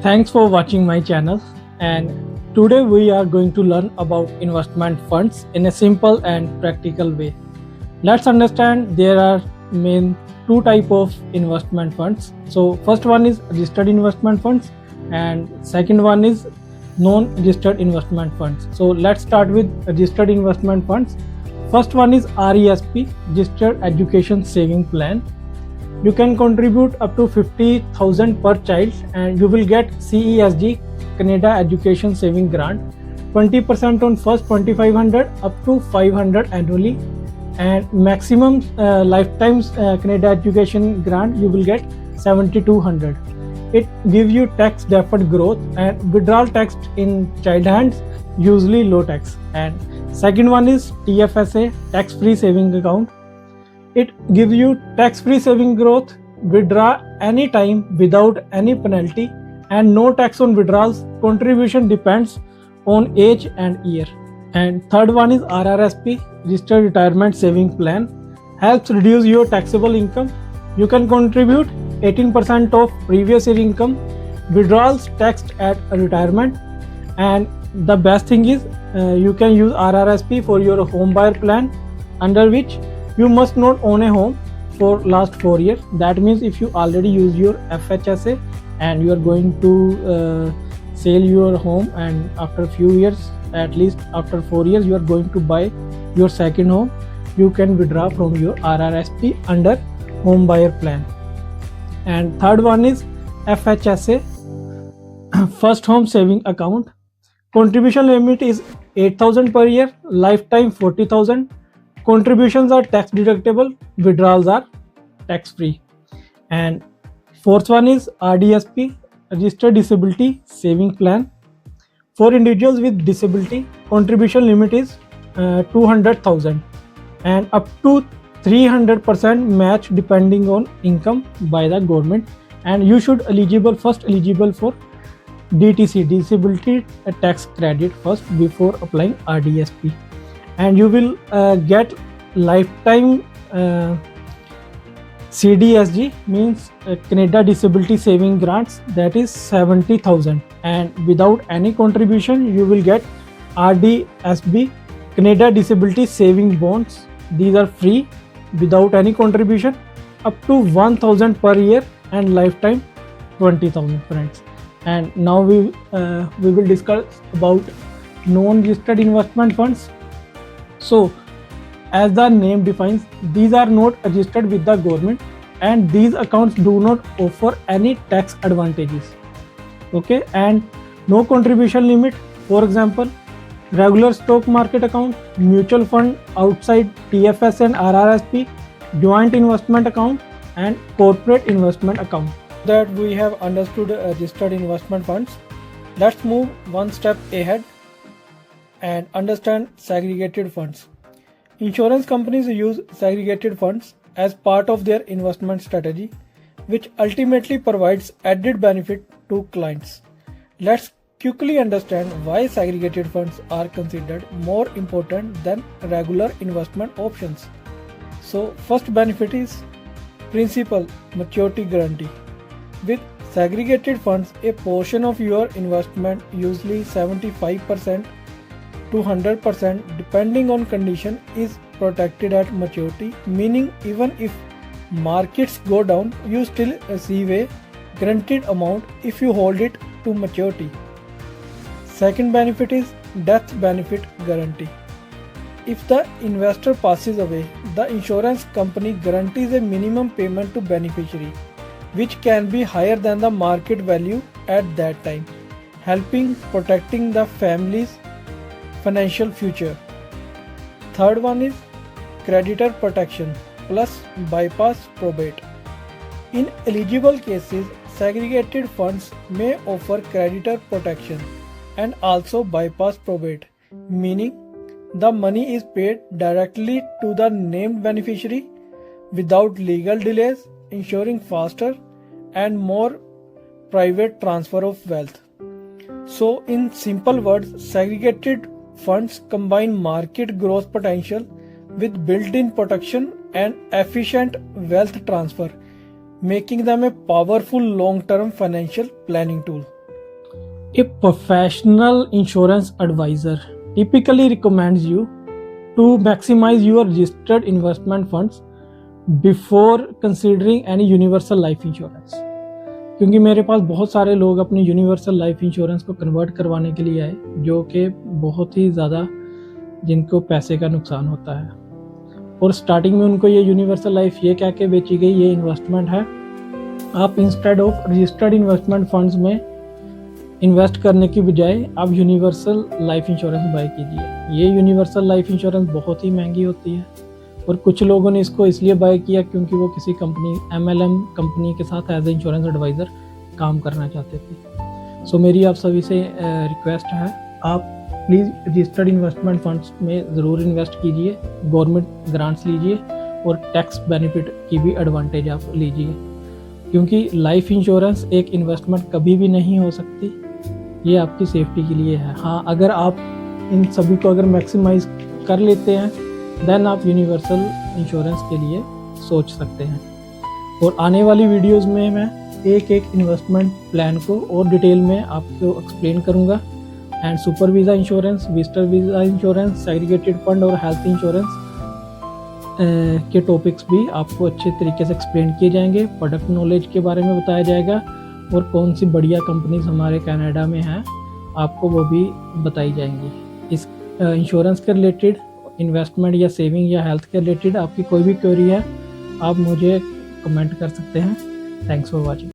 Thanks for watching my channel, and today we are going to learn about investment funds in a simple and practical way. Let's understand there are main two type of investment funds. So first one is registered investment funds and second one is non-registered investment funds. So let's start with registered investment funds. First one is RESP, Registered Education Saving Plan. You can contribute up to 50,000 per child and you will get CESG, Canada Education Saving Grant, 20% on first 2500 up to 500 annually, and maximum lifetime Canada Education Grant you will get 7200. It gives you tax deferred growth and withdrawal tax in child hands, usually low tax. And second one is TFSA, tax free saving account. It gives you tax-free saving growth, withdraw anytime without any penalty, and no tax on withdrawals. Contribution depends on age and year. And third one is RRSP, Registered Retirement Saving Plan. Helps reduce your taxable income. You can contribute 18% of previous year income. Withdrawals taxed at retirement. And the best thing is you can use RRSP for your home buyer plan, under which you must not own a home for last 4 years. That means if you already use your FHSA and you are going to sell your home, and after a few years, at least after 4 years, you are going to buy your second home, you can withdraw from your RRSP under home buyer plan. And third one is FHSA, First Home Saving Account. Contribution limit is 8,000 per year, lifetime 40,000. Contributions are tax deductible, withdrawals are tax free. And fourth one is RDSP, Registered Disability Saving Plan. For individuals with disability, contribution limit is 200,000 and up to 300% match depending on income by the government. And you should eligible for DTC, Disability Tax Credit first before applying RDSP. And you will get lifetime CDSG, means Canada Disability Saving Grants, that is 70,000, and without any contribution you will get RDSB, Canada Disability Saving Bonds. These are free without any contribution, up to 1,000 per year and lifetime 20,000 friends. And now we will discuss about non-registered investment funds. So, as the name defines, these are not registered with the government and these accounts do not offer any tax advantages. Okay, and no contribution limit. For example, regular stock market account, mutual fund outside TFS and RRSP, joint investment account, and corporate investment account. That we have understood registered investment funds. Let's move one step ahead and understand segregated funds. Insurance companies use segregated funds as part of their investment strategy, which ultimately provides added benefit to clients. Let's quickly understand why segregated funds are considered more important than regular investment options. So, first benefit is principal maturity guarantee. With segregated funds, a portion of your investment, usually 75% to 100% depending on condition, is protected at maturity, meaning even if markets go down, you still receive a guaranteed amount if you hold it to maturity. Second benefit is death benefit guarantee. If the investor passes away, the insurance company guarantees a minimum payment to beneficiary, which can be higher than the market value at that time, helping protecting the family's financial future. Third one is creditor protection plus bypass probate. In eligible cases, segregated funds may offer creditor protection and also bypass probate, meaning the money is paid directly to the named beneficiary without legal delays, ensuring faster and more private transfer of wealth. So, in simple words, segregated funds combine market growth potential with built-in protection and efficient wealth transfer, making them a powerful long-term financial planning tool. A professional insurance advisor typically recommends you to maximize your registered investment funds before considering any universal life insurance. क्योंकि मेरे पास बहुत सारे लोग अपनी universal life insurance को convert करवाने के लिए आए, जो कि बहुत ही ज़्यादा जिनको पैसे का नुकसान होता है, और स्टार्टिंग में उनको ये यूनिवर्सल लाइफ ये कह के बेची गई ये इन्वेस्टमेंट है। आप instead of registered investment funds में इन्वेस्ट करने की बजाय आप यूनिवर्सल लाइफ इंश्योरेंस बाय कीजिए। ये यूनिवर्सल लाइफ इंश्योरेंस बहुत ही महंगी होती है, और कुछ लोगों ने इसको इसलिए बाय किया क्योंकि वो किसी कंपनी MLM कंपनी के साथ एज ए इंश्योरेंस एडवाइज़र काम करना चाहते थे। सो मेरी आप सभी से रिक्वेस्ट है, आप प्लीज़ रजिस्टर्ड इन्वेस्टमेंट फंड्स में ज़रूर इन्वेस्ट कीजिए, गवर्नमेंट ग्रांट्स लीजिए और टैक्स बेनिफिट की भी एडवांटेज आप लीजिए, क्योंकि लाइफ इंश्योरेंस एक इन्वेस्टमेंट कभी भी नहीं हो सकती, ये आपकी सेफ्टी के लिए है। हाँ, अगर आप इन सभी को अगर मैक्सिमाइज कर लेते हैं देन आप यूनिवर्सल इंश्योरेंस के लिए सोच सकते हैं। और आने वाली वीडियोस में मैं एक एक इन्वेस्टमेंट प्लान को और डिटेल में आपको एक्सप्लेन करूंगा, and super visa insurance, visitor visa insurance, segregated fund और हेल्थ इंश्योरेंस के टॉपिक्स भी आपको अच्छे तरीके से एक्सप्लेन किए जाएंगे। प्रोडक्ट नॉलेज के बारे में बताया जाएगा, और कौन सी बढ़िया कंपनीज हमारे कनाडा में हैं आपको वो भी बताई जाएंगी। इस इंश्योरेंस के रिलेटेड, इन्वेस्टमेंट या सेविंग या हेल्थ के रिलेटेड आपकी कोई भी क्वेरी है आप मुझे कमेंट कर सकते हैं। Thanks for watching.